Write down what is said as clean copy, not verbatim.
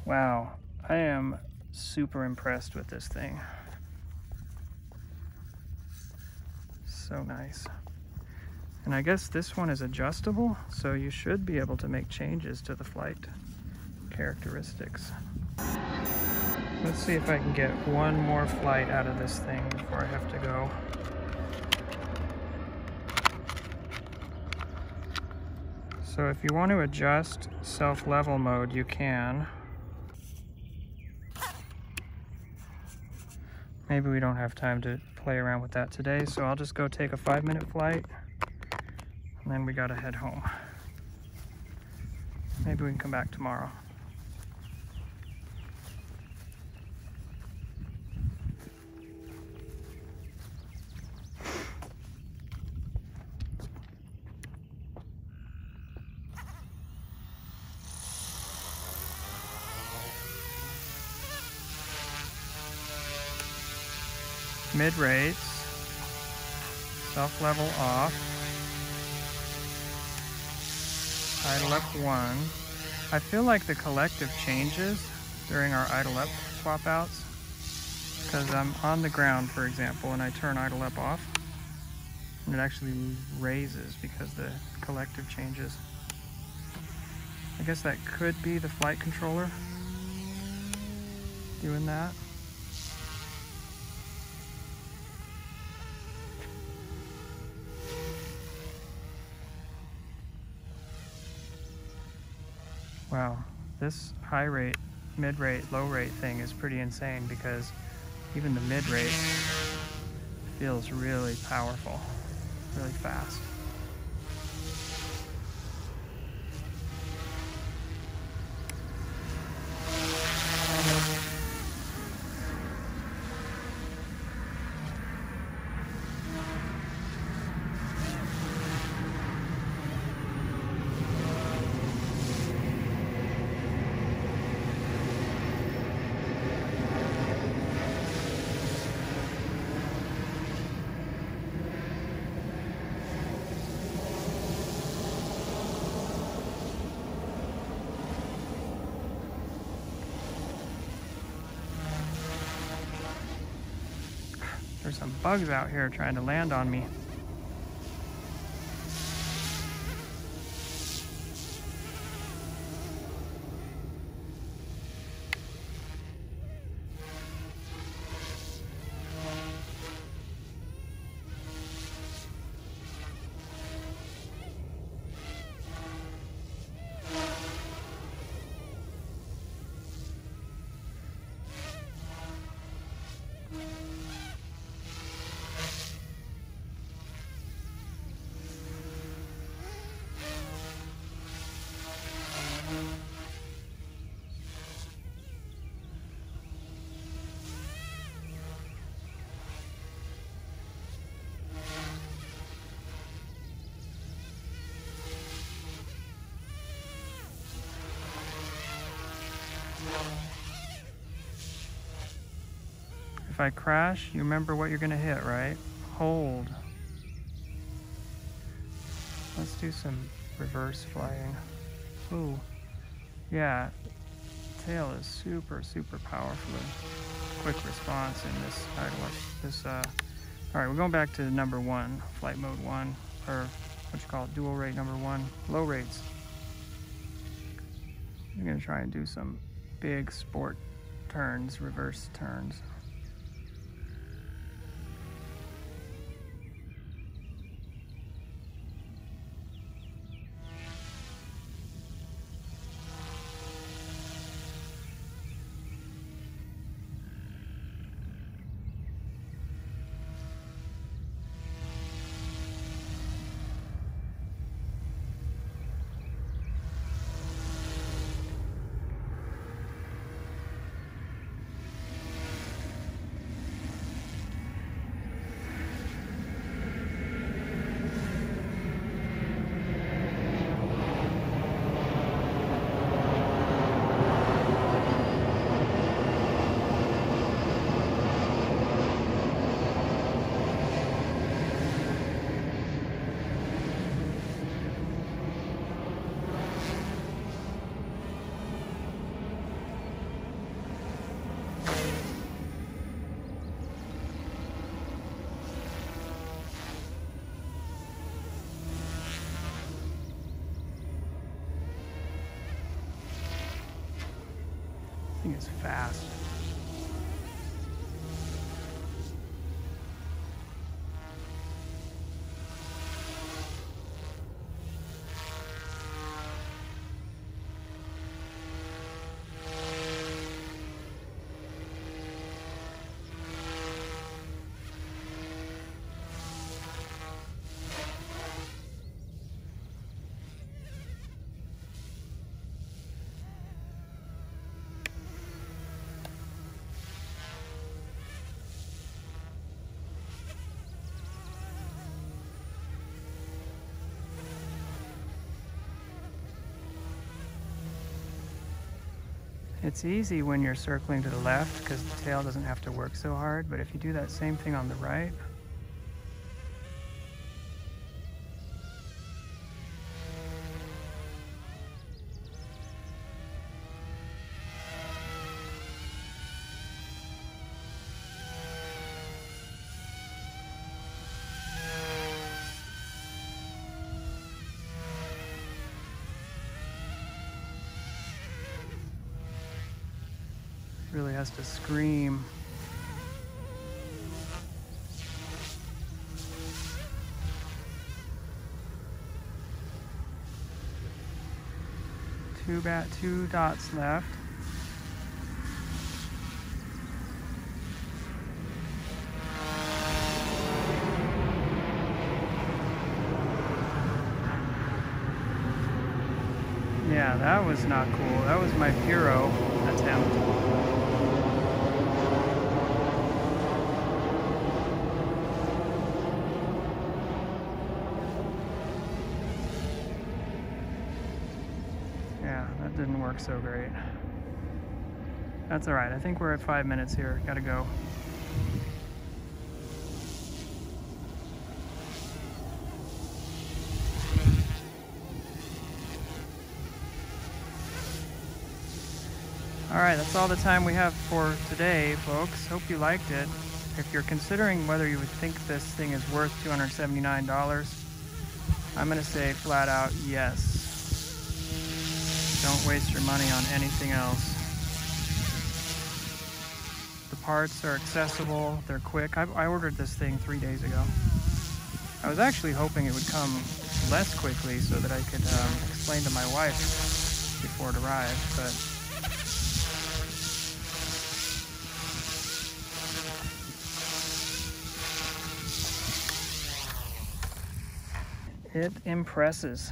Wow, I am super impressed with this thing. So nice. And I guess this one is adjustable, so you should be able to make changes to the flight characteristics. Let's see if I can get one more flight out of this thing before I have to go. So if you want to adjust self-level mode, you can. Maybe we don't have time to play around with that today, so I'll just go take a 5-minute flight, and then we gotta head home. Maybe we can come back tomorrow. Mid-rates, self-level off, idle up 1. I feel like the collective changes during our idle up swap outs, because I'm on the ground, for example, and I turn idle up off, and it actually raises because the collective changes. I guess that could be the flight controller doing that. Wow, this high rate, mid rate, low rate thing is pretty insane, because even the mid rate feels really powerful, really fast. There's some bugs out here trying to land on me. If I crash, you remember what you're gonna hit, right? Hold. Let's do some reverse flying. Ooh, yeah, tail is super, super powerful. Quick response in this idle up. All right, we're going back to number 1, flight mode 1, or what you call it, dual rate number 1, low rates. I'm gonna try and do some big sport turns, reverse turns. thing is fast. It's easy when you're circling to the left because the tail doesn't have to work so hard, but if you do that same thing on the right, really has to scream. Two dots left. Yeah, that was not cool. That was my Puro attempt. Yeah, that didn't work so great. That's all right. I think we're at 5 minutes here. Gotta go. All right, that's all the time we have for today, folks. Hope you liked it. If you're considering whether you would think this thing is worth $279, I'm gonna say flat out yes. Don't waste your money on anything else. The parts are accessible, they're quick. I ordered this thing 3 days ago. I was actually hoping it would come less quickly so that I could explain to my wife before it arrived, but it impresses.